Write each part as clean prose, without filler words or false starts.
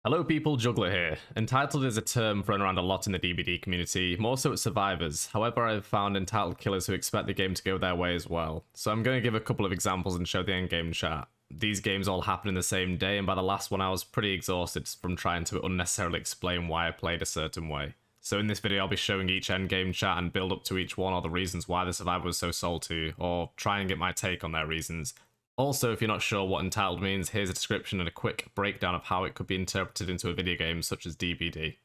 Hello people, Jugglet here. Entitled is a term thrown around a lot in the DBD community, more so at survivors. However, I've found entitled killers who expect the game to go their way as well. So I'm going to give a couple of examples and show the endgame chat. These games all happen in the same day, and by the last one I was pretty exhausted from trying to unnecessarily explain why I played a certain way. So in this video I'll be showing each endgame chat and build up to each one, or the reasons why the survivor was so salty, or try and get my take on their reasons. Also, if you're not sure what entitled means, here's a description and a quick breakdown of how it could be interpreted into a video game such as DBD.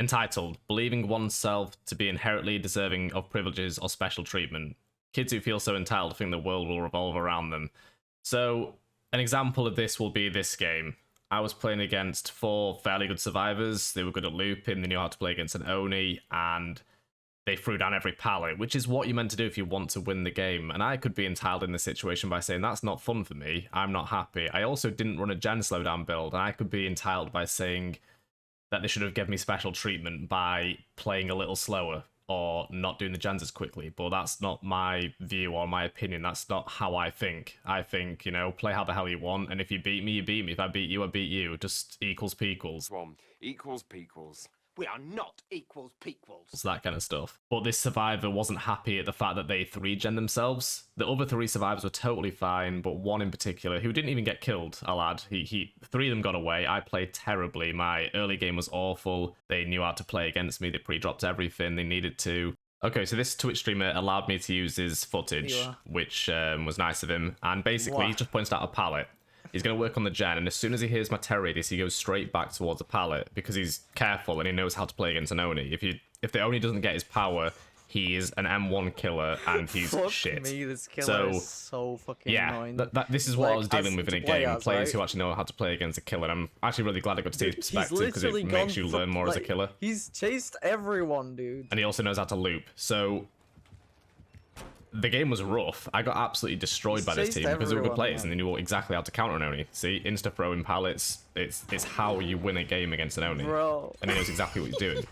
Entitled, believing oneself to be inherently deserving of privileges or special treatment. Kids who feel so entitled think the world will revolve around them. So, an example of this will be this game. I was playing against 4 fairly good survivors. They were good at looping, they knew how to play against an Oni, and they threw down every pallet, which is what you're meant to do if you want to win the game. And I could be entitled in this situation by saying, that's not fun for me, I'm not happy. I also didn't run a gen slowdown build, and I could be entitled by saying that they should have given me special treatment by playing a little slower, or not doing the gens as quickly. But that's not my view or my opinion, that's not how I think. I think, you know, play how the hell you want, and if you beat me, you beat me. If I beat you, I beat you. Just equals pequals. Equals pequals. We are not equals pequals. That kind of stuff. But this survivor wasn't happy at the fact that they 3-gen themselves. The other 3 survivors were totally fine, but one in particular, who didn't even get killed, I'll add. 3 of them got away. I played terribly. My early game was awful. They knew how to play against me. They pre-dropped everything they needed to. Okay, so this Twitch streamer allowed me to use his footage, which was nice of him. And basically, he just points out a pallet. He's going to work on the gen, and as soon as he hears my terror radius, he goes straight back towards the pallet, because he's careful and he knows how to play against an Oni. If the Oni doesn't get his power, he is an M1 killer, and he's Fuck shit. me, this killer is so fucking annoying. This is what I was dealing with in a game. Players right? who actually know how to play against a killer. And I'm actually really glad I got to see his perspective, because it makes you learn more as a killer. He's chased everyone, dude. And he also knows how to loop. So the game was rough. I got absolutely destroyed by this team because they were good players and they knew exactly how to counter an Oni. See, insta throwing pallets, it's how you win a game against an Oni. Bro. And he knows exactly what he's doing.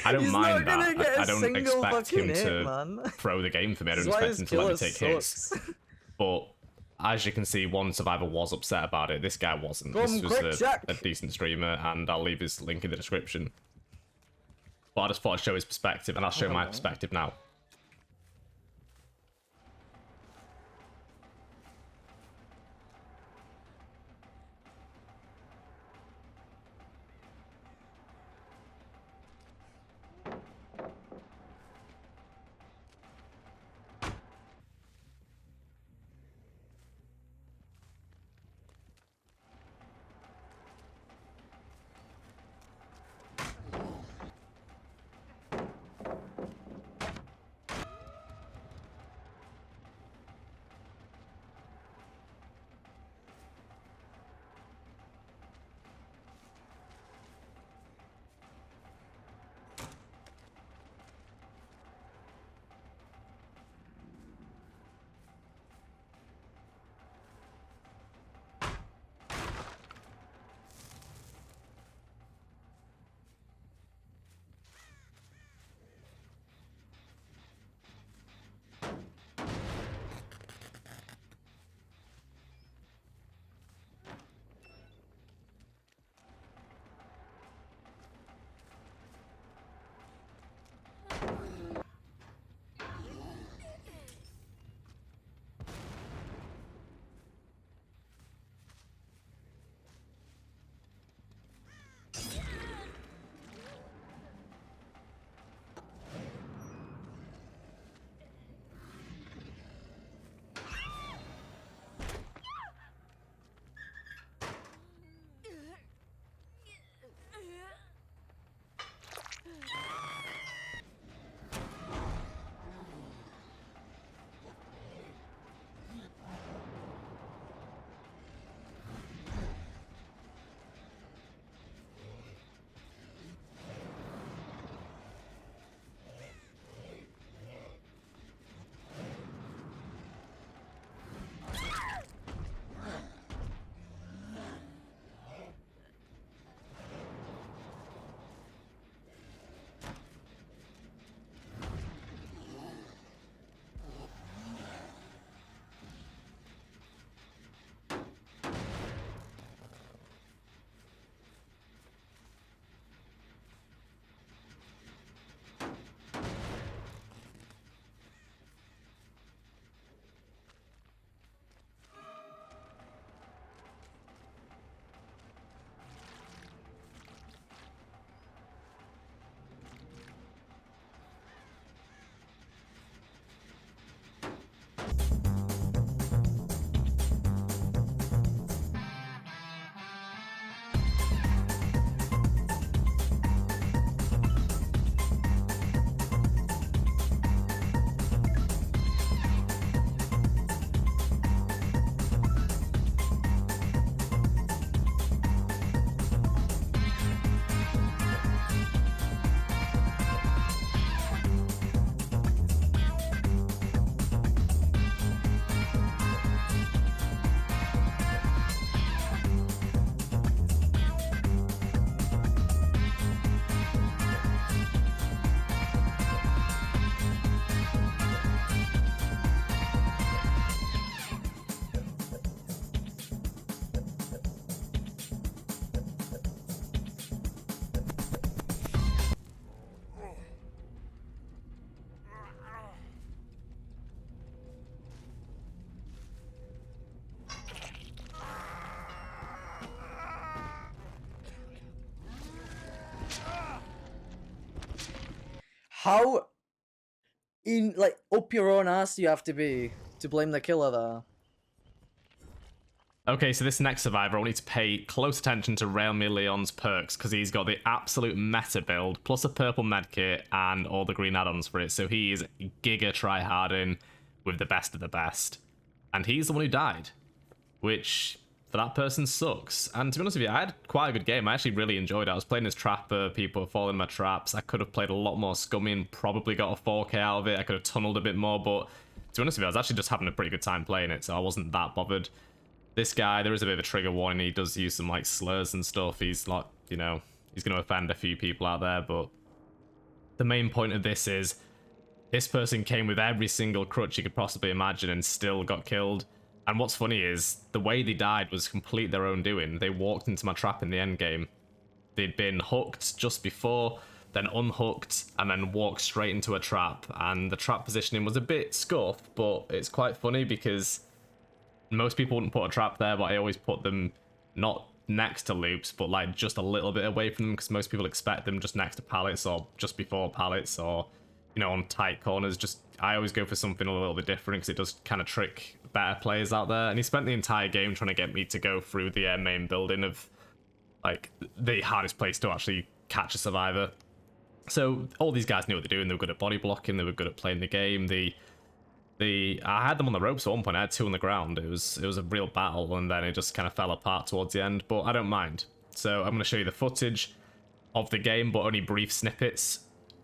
I don't mind that. I don't expect him to throw the game for me. I don't expect him to let me take hits. But as you can see, one survivor was upset about it. This guy wasn't. This was a decent streamer, and I'll leave his link in the description. But I just thought I'd show his perspective, and I'll show my perspective now. How like up your own ass you have to be to blame the killer there. Okay, so this next survivor, I want you to pay close attention to Realme Leon's perks, because he's got the absolute meta build, plus a purple medkit, and all the green add-ons for it, so he is giga tryharding with the best of the best. And he's the one who died, which, for that person, sucks. And to be honest with you, I had quite a good game. I actually really enjoyed it. I was playing as Trapper, people were falling in my traps. I could have played a lot more scummy and probably got a 4K out of it. I could have tunneled a bit more, but to be honest with you, I was actually just having a pretty good time playing it, so I wasn't that bothered. This guy, there is a bit of a trigger warning. He does use some like slurs and stuff. He's like, you know, he's going to offend a few people out there, but the main point of this is this person came with every single crutch you could possibly imagine and still got killed. And what's funny is the way they died was complete their own doing. They walked into my trap in the end game. They'd been hooked just before, then unhooked, and then walked straight into a trap. And the trap positioning was a bit scuffed, but it's quite funny because most people wouldn't put a trap there, but I always put them not next to loops, but like just a little bit away from them, because most people expect them just next to pallets or just before pallets or, you know, on tight corners. Just I always go for something a little bit different because it does kind of trick better players out there. And he spent the entire game trying to get me to go through the main building of like the hardest place to actually catch a survivor. So all these guys knew what they're doing. They were good at body blocking. They were good at playing the game. I had them on the ropes at one point. I had 2 on the ground. It was a real battle, and then it just kind of fell apart towards the end, but I don't mind. So I'm going to show you the footage of the game, but only brief snippets,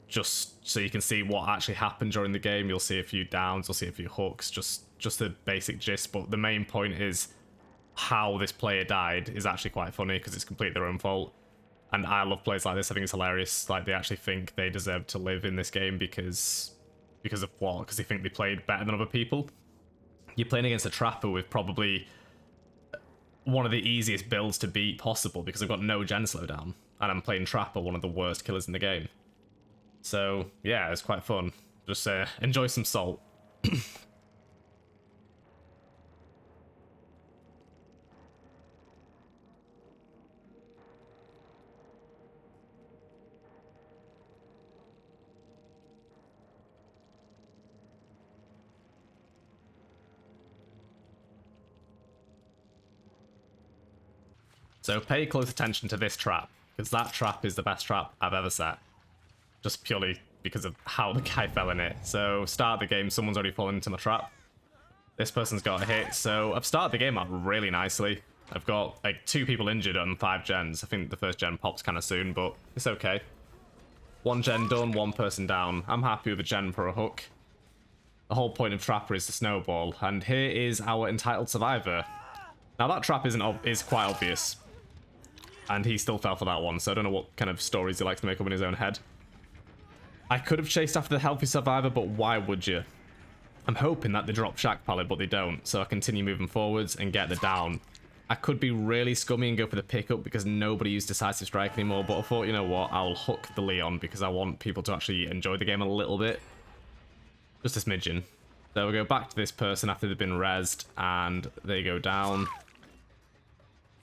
just so you can see what actually happened during the game. You'll see a few downs, you'll see a few hooks, just the basic gist, but the main point is how this player died is actually quite funny because it's completely their own fault. And I love plays like this. I think it's hilarious. Like, they actually think they deserve to live in this game because of what? Because they think they played better than other people. You're playing against a Trapper with probably one of the easiest builds to beat possible because I've got no gen slowdown. And I'm playing Trapper, one of the worst killers in the game. So, yeah, it's quite fun. Just enjoy some salt. So pay close attention to this trap, because that trap is the best trap I've ever set. Just purely because of how the guy fell in it. So start the game, someone's already fallen into my trap. This person's got a hit, so I've started the game out really nicely. I've got like 2 people injured on 5 gens. I think the first gen pops kind of soon, but it's okay. 1 gen done, 1 person down. I'm happy with a gen for a hook. The whole point of Trapper is to snowball, and here is our entitled survivor. Now that trap is quite obvious. And he still fell for that one, so I don't know what kind of stories he likes to make up in his own head. I could have chased after the healthy survivor, but why would you? I'm hoping that they drop Shack Pallet, but they don't, so I continue moving forwards and get the down. I could be really scummy and go for the pickup because nobody used Decisive Strike anymore, but I thought, you know what, I'll hook the Leon because I want people to actually enjoy the game a little bit. Just a smidgen. So we'll go back to this person after they've been rezzed, and they go down.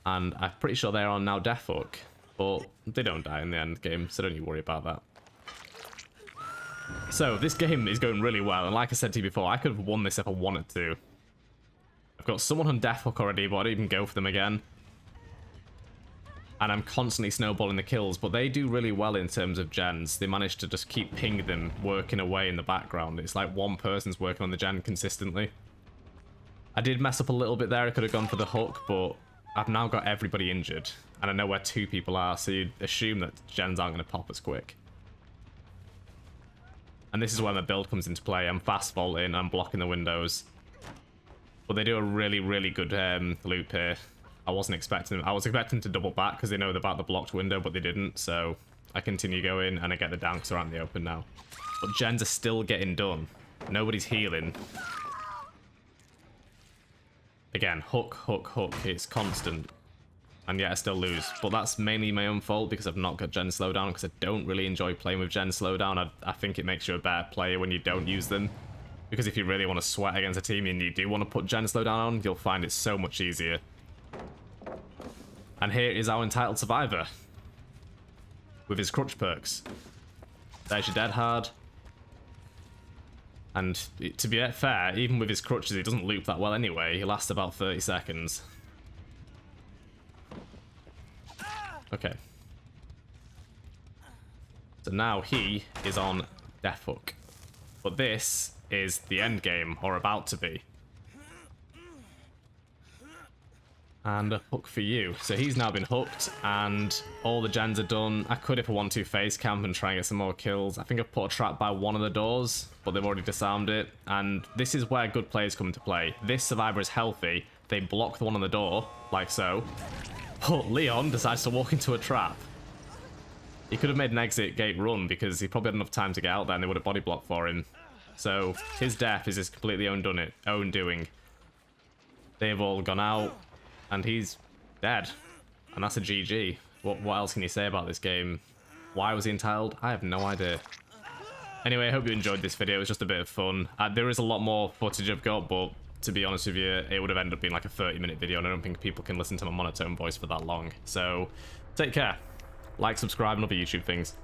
And I'm pretty sure they're on now Death Hook, but they don't die in the end game, so don't you worry about that. So this game is going really well, and like I said to you before, I could have won this if I wanted to. I've got someone on Death Hook already, but I don't even go for them again. And I'm constantly snowballing the kills, but they do really well in terms of gens. They manage to just keep pinging them, working away in the background. It's like one person's working on the gen consistently. I did mess up a little bit there. I could have gone for the hook, but I've now got everybody injured, and I know where 2 people are, so you'd assume that gens aren't going to pop as quick. And this is where my build comes into play. I'm fast vaulting, I'm blocking the windows. But they do a really, really good loop here. I wasn't expecting them. I was expecting to double back because they know about the blocked window, but they didn't, so I continue going, and I get the down because they're out in the open now. But gens are still getting done. Nobody's healing. Again, hook, hook, hook. It's constant. And yet I still lose. But that's mainly my own fault because I've not got gen slowdown, because I don't really enjoy playing with gen slowdown. I think it makes you a better player when you don't use them. Because if you really want to sweat against a team and you do want to put gen slowdown on, you'll find it so much easier. And here is our entitled survivor. With his crutch perks. There's your dead hard. And to be fair, even with his crutches, he doesn't loop that well anyway. He lasts about 30 seconds. Okay. So now he is on Death Hook. But this is the end game, or about to be. And a hook for you. So he's now been hooked, and all the gens are done. I could, if I want to, face camp and try and get some more kills. I think I've put a trap by one of the doors, but they've already disarmed it. And this is where good players come into play. This survivor is healthy. They block the one on the door, like so. But Leon decides to walk into a trap. He could have made an exit gate run, because he probably had enough time to get out there and they would have body blocked for him. So his death is his completely own doing. They've all gone out. And he's dead. And that's a GG. What else can you say about this game? Why was he entitled? I have no idea. Anyway, I hope you enjoyed this video. It was just a bit of fun. There is a lot more footage I've got, but to be honest with you, it would have ended up being like a 30-minute video, and I don't think people can listen to my monotone voice for that long. So, take care. Like, subscribe, and other YouTube things.